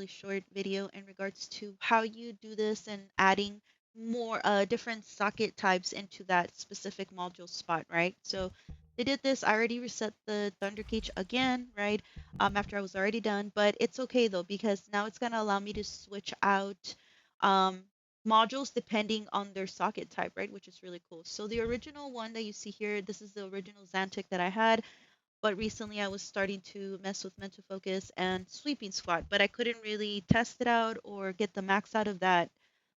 really short video in regards to how you do this and adding more different socket types into that specific module spot, right? So they did this. I already reset the Thunder Cage again, right? After I was already done, but it's okay though because now it's gonna allow me to switch out um, modules depending on their socket type, right? Which is really cool. So the original one that you see here, this is the original Xantic that I had, but recently I was starting to mess with mental focus and sweeping squat, but I couldn't really test it out or get the max out of that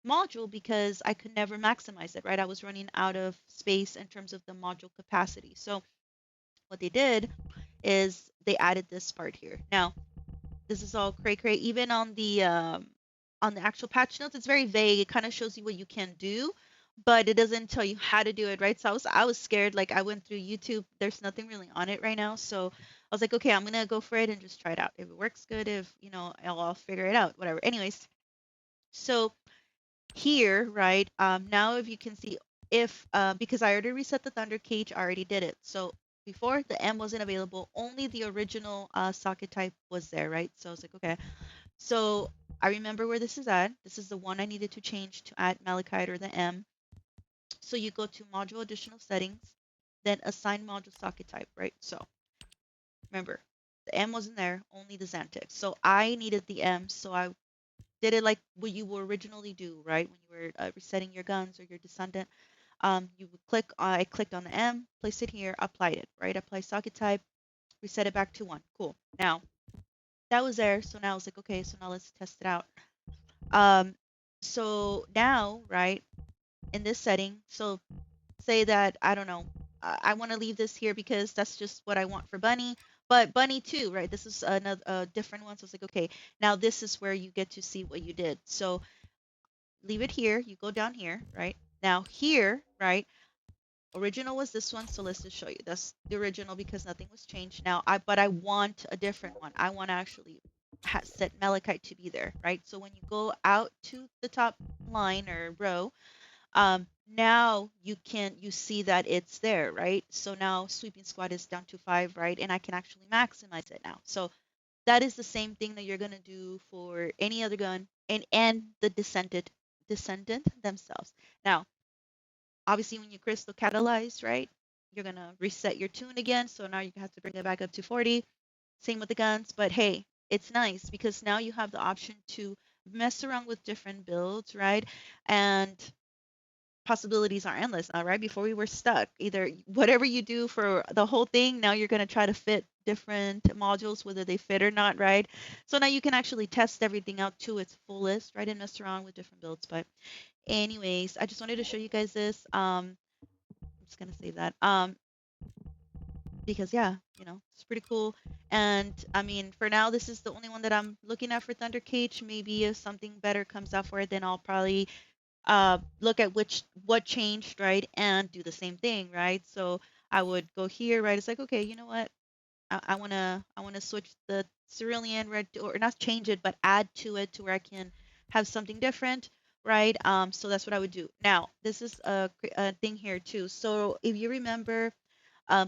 module because I could never maximize it, right? I was running out of space in terms of the module capacity. So what they did is they added this part here. Now, this is all cray cray. Even on the actual patch notes, it's very vague. It kind of shows you what you can do, but it doesn't tell you how to do it, right? So I was scared. Like I went through YouTube. There's nothing really on it right now, so I was like, okay, I'm gonna go for it and just try it out. If it works good, if I'll figure it out. Whatever. Anyways, so here, right now, if you can see, if because I already reset the Thunder Cage, I already did it. So before the M wasn't available, only the original socket type was there, right? So I was like, okay, so I remember where this is at. This is the one I needed to change to add Malachite or the M. So you go to module additional settings, then assign module socket type, right? So remember, the M wasn't there, only the Xantix. So I needed the M, so I did it like what you would originally do, right? When you were resetting your guns or your Descendant, you would click. I clicked on the M, placed it here, applied it, right? Apply socket type, reset it back to 1. Cool. Now that was there, so now I was like, okay, so now let's test it out. Um, so now, right, in this setting, so say that, I don't know, I want to leave this here because that's just what I want for Bunny, but Bunny too, right? This is another different one. So it's like, okay, now this is where you get to see what you did. So leave it here. You go down here, right? Now here, right? Original was this one, so let's just show you. That's the original because nothing was changed. Now, but I want a different one. I want to actually set Malachite to be there, right? So when you go out to the top line or row, now you see that it's there, right? So now sweeping squat is down to 5, right? And I can actually maximize it now. So that is the same thing that you're gonna do for any other gun and the descendant themselves. Now, obviously when you crystal catalyze, right, you're gonna reset your tune again. So now you have to bring it back up to 40. Same with the guns, but hey, it's nice because now you have the option to mess around with different builds, right? And possibilities are endless now, right? Before we were stuck. Either whatever you do for the whole thing, now you're going to try to fit different modules, whether they fit or not, right? So now you can actually test everything out to its fullest, right? And mess around with different builds. But anyways, I just wanted to show you guys this. I'm just gonna save that. Because yeah, it's pretty cool. And I mean, for now, this is the only one that I'm looking at for Thunder Cage. Maybe if something better comes out for it, then I'll probably look at what changed, right, and do the same thing, right? So I would go here, right? It's like, okay, you know what? I wanna switch the cerulean, right, or not change it, but add to it to where I can have something different, right? So that's what I would do. Now, this is a thing here too. So if you remember,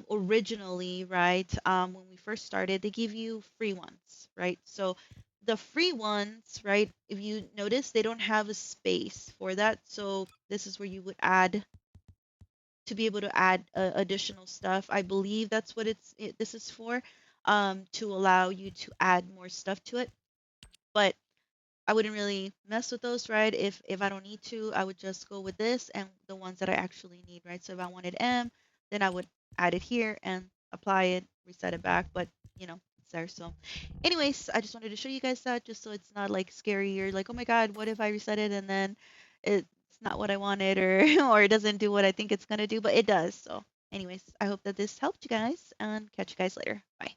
originally, right, when we first started, they give you free ones, right? So the free ones, right, if you notice, they don't have a space for that. So this is where you would add to be able to add additional stuff. I believe that's what this is for, to allow you to add more stuff to it. But I wouldn't really mess with those, right? If I don't need to, I would just go with this and the ones that I actually need, right? So if I wanted M, then I would add it here and apply it, reset it back, but it's there. So anyways, I just wanted to show you guys that just so it's not like scary or like, oh my God, what if I reset it and then it's not what I wanted or or it doesn't do what I think it's gonna do, but it does. So anyways, I hope that this helped you guys and catch you guys later. Bye.